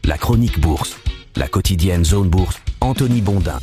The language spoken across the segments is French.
La chronique bourse, la quotidienne Zone Bourse, Anthony Bondin.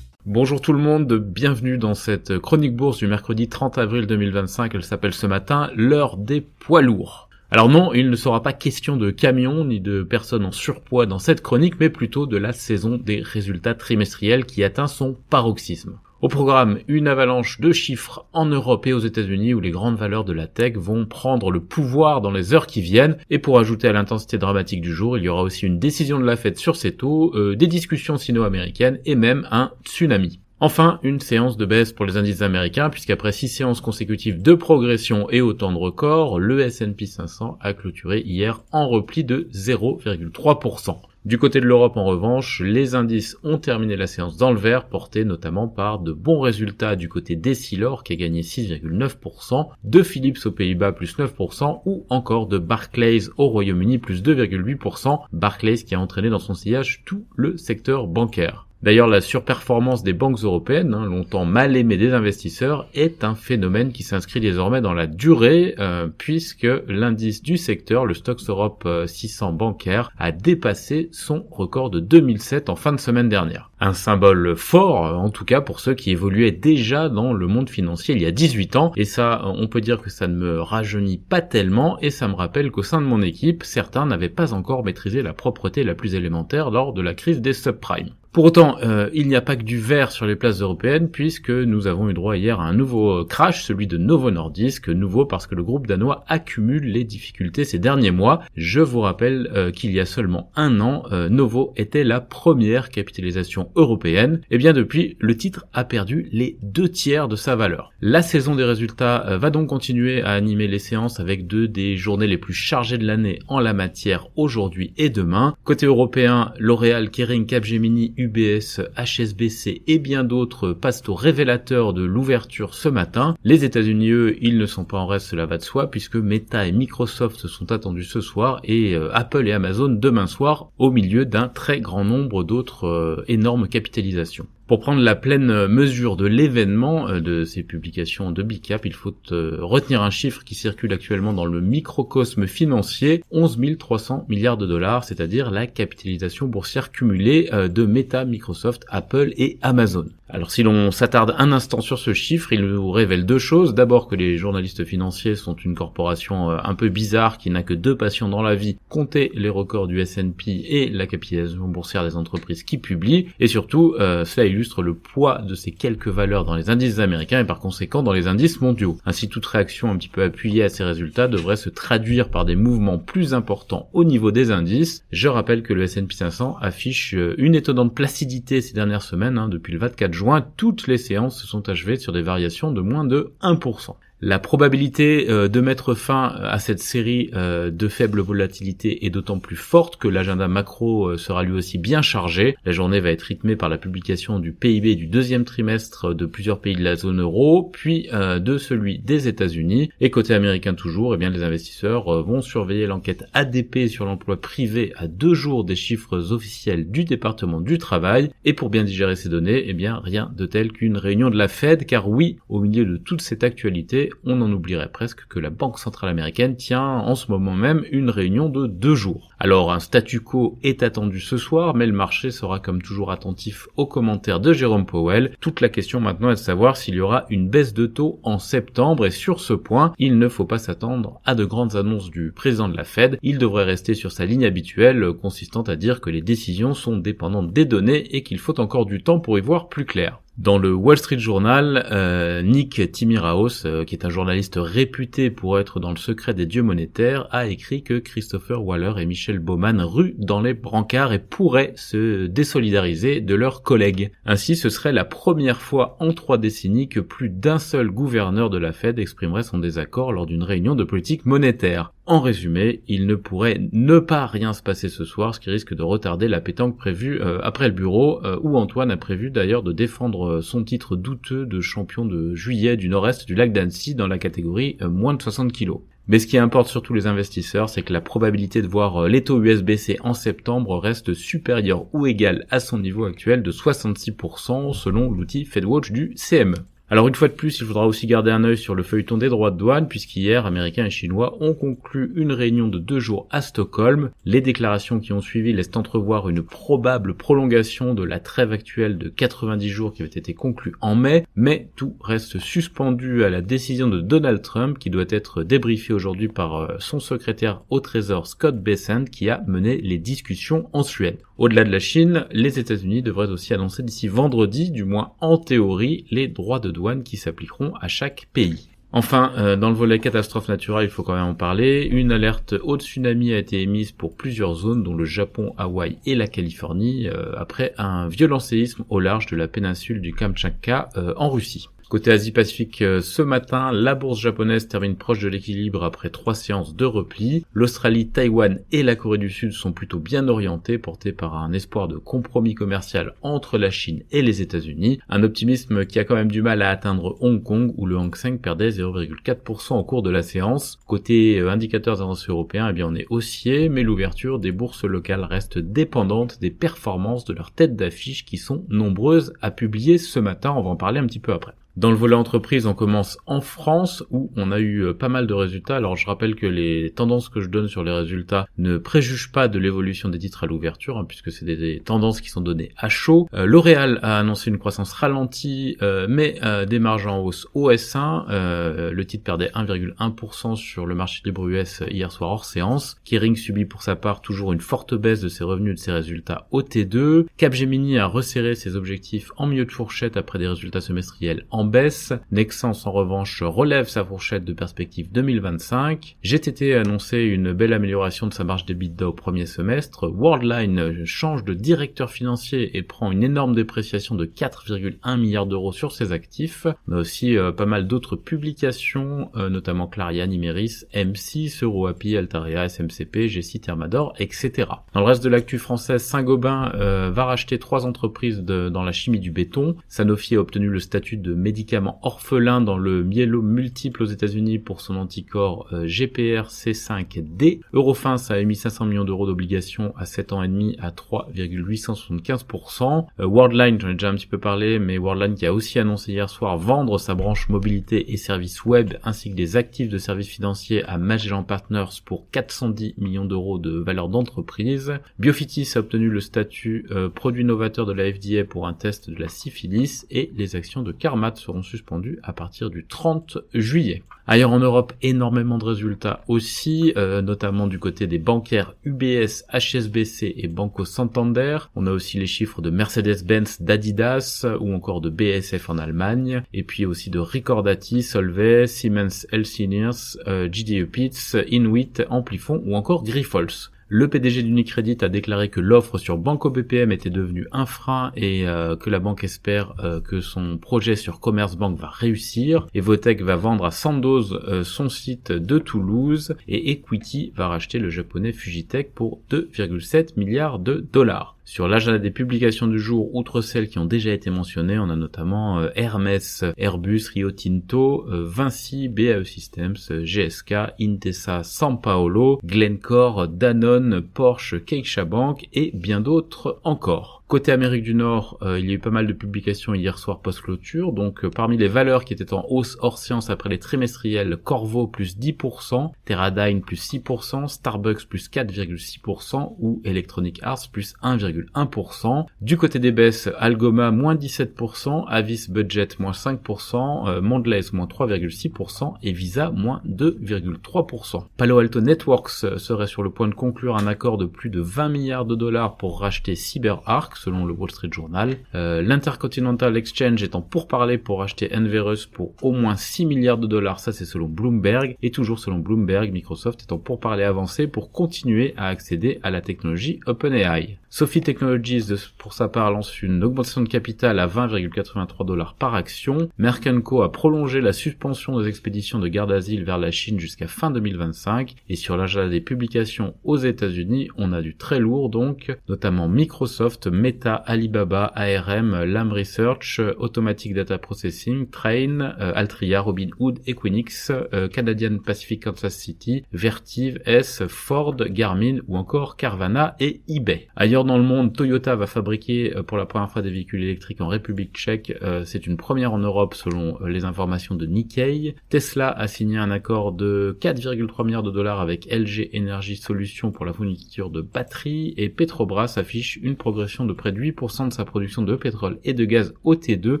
Bonjour tout le monde, bienvenue dans cette chronique bourse du mercredi 30 avril 2025. Elle s'appelle ce matin l'heure des poids lourds. Alors non, il ne sera pas question de camions ni de personnes en surpoids dans cette chronique, mais plutôt de la saison des résultats trimestriels qui atteint son paroxysme. Au programme, une avalanche de chiffres en Europe et aux États-Unis où les grandes valeurs de la tech vont prendre le pouvoir dans les heures qui viennent. Et pour ajouter à l'intensité dramatique du jour, il y aura aussi une décision de la Fed sur ses taux, des discussions sino-américaines et même un tsunami. Enfin, une séance de baisse pour les indices américains, puisqu'après 6 séances consécutives de progression et autant de records, le S&P 500 a clôturé hier en repli de 0,3%. Du côté de l'Europe, en revanche, les indices ont terminé la séance dans le vert, portés notamment par de bons résultats du côté d'Essilor, qui a gagné 6,9%, de Philips aux Pays-Bas, plus 9%, ou encore de Barclays au Royaume-Uni, plus 2,8%, Barclays qui a entraîné dans son sillage tout le secteur bancaire. D'ailleurs, la surperformance des banques européennes, longtemps mal aimée des investisseurs, est un phénomène qui s'inscrit désormais dans la durée, puisque l'indice du secteur, le Stoxx Europe 600 bancaire, a dépassé son record de 2007 en fin de semaine dernière. Un symbole fort, en tout cas pour ceux qui évoluaient déjà dans le monde financier il y a 18 ans, et ça, on peut dire que ça ne me rajeunit pas tellement, et ça me rappelle qu'au sein de mon équipe, certains n'avaient pas encore maîtrisé la propreté la plus élémentaire lors de la crise des subprimes. Pour autant, il n'y a pas que du vert sur les places européennes, puisque nous avons eu droit hier à un nouveau crash, celui de Novo Nordisk, nouveau parce que le groupe danois accumule les difficultés ces derniers mois. Je vous rappelle qu'il y a seulement un an, Novo était la première capitalisation européenne. Et bien depuis, le titre a perdu les 2/3 de sa valeur. La saison des résultats va donc continuer à animer les séances avec deux des journées les plus chargées de l'année en la matière aujourd'hui et demain. Côté européen, L'Oréal, Kering, Capgemini, UBS, HSBC et bien d'autres passent au révélateur de l'ouverture ce matin. Les États-Unis, eux, ils ne sont pas en reste, cela va de soi, puisque Meta et Microsoft sont attendus ce soir et Apple et Amazon demain soir, au milieu d'un très grand nombre d'autres énormes capitalisations. Pour prendre la pleine mesure de l'événement de ces publications de Big Cap, il faut retenir un chiffre qui circule actuellement dans le microcosme financier, 11 300 milliards de dollars, c'est-à-dire la capitalisation boursière cumulée de Meta, Microsoft, Apple et Amazon. Alors si l'on s'attarde un instant sur ce chiffre, il nous révèle deux choses. D'abord que les journalistes financiers sont une corporation un peu bizarre qui n'a que deux passions dans la vie, compter les records du S&P et la capitalisation boursière des entreprises qui publient, et surtout cela illustre le poids de ces quelques valeurs dans les indices américains et par conséquent dans les indices mondiaux. Ainsi, toute réaction un petit peu appuyée à ces résultats devrait se traduire par des mouvements plus importants au niveau des indices. Je rappelle que le S&P 500 affiche une étonnante placidité ces dernières semaines, depuis le 24 juin, toutes les séances se sont achevées sur des variations de moins de 1%. La probabilité de mettre fin à cette série de faible volatilité est d'autant plus forte que l'agenda macro sera lui aussi bien chargé. La journée va être rythmée par la publication du PIB du deuxième trimestre de plusieurs pays de la zone euro, puis de celui des États-Unis. Et côté américain toujours, les investisseurs vont surveiller l'enquête ADP sur l'emploi privé à 2 jours des chiffres officiels du département du travail. Et pour bien digérer ces données, rien de tel qu'une réunion de la Fed, car oui, au milieu de toute cette actualité, on en oublierait presque que la Banque centrale américaine tient en ce moment même une réunion de 2 jours. Alors un statu quo est attendu ce soir, mais le marché sera comme toujours attentif aux commentaires de Jérôme Powell. Toute la question maintenant est de savoir s'il y aura une baisse de taux en septembre, et sur ce point, il ne faut pas s'attendre à de grandes annonces du président de la Fed. Il devrait rester sur sa ligne habituelle, consistant à dire que les décisions sont dépendantes des données et qu'il faut encore du temps pour y voir plus clair. Dans le Wall Street Journal, Nick Timiraos, qui est un journaliste réputé pour être dans le secret des dieux monétaires, a écrit que Christopher Waller et Michelle Bowman ruent dans les brancards et pourraient se désolidariser de leurs collègues. Ainsi, ce serait la première fois en 3 décennies que plus d'un seul gouverneur de la Fed exprimerait son désaccord lors d'une réunion de politique monétaire. En résumé, il ne pourrait ne pas rien se passer ce soir, ce qui risque de retarder la pétanque prévue après le bureau, où Antoine a prévu d'ailleurs de défendre son titre douteux de champion de juillet du nord-est du lac d'Annecy dans la catégorie moins de 60 kg. Mais ce qui importe surtout les investisseurs, c'est que la probabilité de voir les taux US baisser en septembre reste supérieure ou égale à son niveau actuel de 66% selon l'outil FedWatch du CME. Alors une fois de plus, il faudra aussi garder un œil sur le feuilleton des droits de douane, puisqu'hier, Américains et Chinois ont conclu une réunion de 2 jours à Stockholm. Les déclarations qui ont suivi laissent entrevoir une probable prolongation de la trêve actuelle de 90 jours qui avait été conclue en mai, mais tout reste suspendu à la décision de Donald Trump qui doit être débriefé aujourd'hui par son secrétaire au Trésor Scott Bessent qui a mené les discussions en Suède. Au-delà de la Chine, les États-Unis devraient aussi annoncer d'ici vendredi, du moins en théorie, les droits de douane qui s'appliqueront à chaque pays. Enfin, dans le volet catastrophe naturelle, il faut quand même en parler. Une alerte haute tsunami a été émise pour plusieurs zones, dont le Japon, Hawaï et la Californie, après un violent séisme au large de la péninsule du Kamtchatka en Russie. Côté Asie-Pacifique, ce matin, la bourse japonaise termine proche de l'équilibre après 3 séances de repli. L'Australie, Taïwan et la Corée du Sud sont plutôt bien orientés, portés par un espoir de compromis commercial entre la Chine et les États-Unis. Un optimisme qui a quand même du mal à atteindre Hong Kong, où le Hang Seng perdait 0,4% au cours de la séance. Côté indicateurs avancés européens, eh bien on est haussier, mais l'ouverture des bourses locales reste dépendante des performances de leurs têtes d'affiche qui sont nombreuses à publier ce matin. On va en parler un petit peu après. Dans le volet entreprise, on commence en France où on a eu pas mal de résultats. Alors je rappelle que les tendances que je donne sur les résultats ne préjugent pas de l'évolution des titres à l'ouverture, puisque c'est des tendances qui sont données à chaud. L'Oréal a annoncé une croissance ralentie, mais des marges en hausse au S1. Le titre perdait 1,1% sur le marché libre US hier soir hors séance. Kering subit pour sa part toujours une forte baisse de ses revenus et de ses résultats au T2. Capgemini a resserré ses objectifs en milieu de fourchette après des résultats semestriels en baisse. Nexans en revanche relève sa fourchette de perspective 2025. GTT a annoncé une belle amélioration de sa marge d'EBITDA au premier semestre. Worldline change de directeur financier et prend une énorme dépréciation de 4,1 milliards d'euros sur ses actifs. On a aussi pas mal d'autres publications, notamment Clariane, Imerys, M6, EuroAPI, Altarea, SMCP, Gessi, Thermador, etc. Dans le reste de l'actu française, Saint-Gobain va racheter 3 entreprises dans la chimie du béton. Sanofi a obtenu le statut de médicament orphelin dans le myélome multiple aux États-Unis pour son anticorps GPR-C5D. Eurofins a émis 500 millions d'euros d'obligations à 7 ans et demi à 3,875%. Worldline, j'en ai déjà un petit peu parlé, mais Worldline qui a aussi annoncé hier soir vendre sa branche mobilité et services web ainsi que des actifs de services financiers à Magellan Partners pour 410 millions d'euros de valeur d'entreprise. Biofitis a obtenu le statut produit novateur de la FDA pour un test de la syphilis et les actions de Carmat seront suspendus à partir du 30 juillet. Ailleurs en Europe, énormément de résultats aussi, notamment du côté des bancaires UBS, HSBC et Banco Santander. On a aussi les chiffres de Mercedes-Benz, d'Adidas ou encore de BASF en Allemagne, et puis aussi de Recordati, Solvay, Siemens Healthineers, GDE Pitts, Inuit, Amplifon ou encore Grifols. Le PDG d'Unicredit a déclaré que l'offre sur Banco BPM était devenue un frein et que la banque espère que son projet sur Commerzbank va réussir. Evotech va vendre à Sandoz son site de Toulouse et Equity va racheter le japonais Fujitech pour 2,7 milliards de dollars. Sur l'agenda des publications du jour, outre celles qui ont déjà été mentionnées, on a notamment Hermès, Airbus, Rio Tinto, Vinci, BAE Systems, GSK, Intesa Sanpaolo, Glencore, Danone, Porsche, CaixaBank et bien d'autres encore. Côté Amérique du Nord, il y a eu pas mal de publications hier soir post-clôture, donc parmi les valeurs qui étaient en hausse hors séance après les trimestriels, Corvo plus 10%, Teradyne plus 6%, Starbucks plus 4,6% ou Electronic Arts plus 1,1%. Du côté des baisses, Algoma moins 17%, Avis Budget moins 5%, Mondelez moins 3,6% et Visa moins 2,3%. Palo Alto Networks serait sur le point de conclure un accord de plus de 20 milliards de dollars pour racheter CyberArk, selon le Wall Street Journal. L'Intercontinental Exchange est en pourparlers pour racheter Enverus pour au moins 6 milliards de dollars, ça c'est selon Bloomberg, et toujours selon Bloomberg, Microsoft est en pourparlers avancés pour continuer à accéder à la technologie OpenAI. Sophie Technologies, pour sa part, lance une augmentation de capital à 20,83 dollars par action. Merck & Co a prolongé la suspension des expéditions de garde d'asile vers la Chine jusqu'à fin 2025. Et sur l'agenda des publications aux États-Unis, on a du très lourd donc, notamment Microsoft Meta, Alibaba, ARM, Lam Research, Automatic Data Processing, Train, Altria, Robinhood, Equinix, Canadian Pacific Kansas City, Vertiv, Ford, Garmin ou encore Carvana et eBay. Ailleurs dans le monde, Toyota va fabriquer pour la première fois des véhicules électriques en République tchèque. C'est une première en Europe selon les informations de Nikkei. Tesla a signé un accord de 4,3 milliards de dollars avec LG Energy Solutions pour la fourniture de batteries et Petrobras affiche une progression de près de 8% de sa production de pétrole et de gaz au T2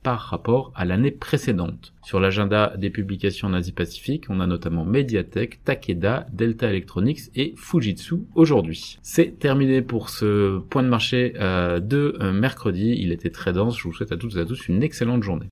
par rapport à l'année précédente. Sur l'agenda des publications en Asie-Pacifique, on a notamment Mediatek, Takeda, Delta Electronics et Fujitsu aujourd'hui. C'est terminé pour ce point de marché de mercredi. Il était très dense. Je vous souhaite à toutes et à tous une excellente journée.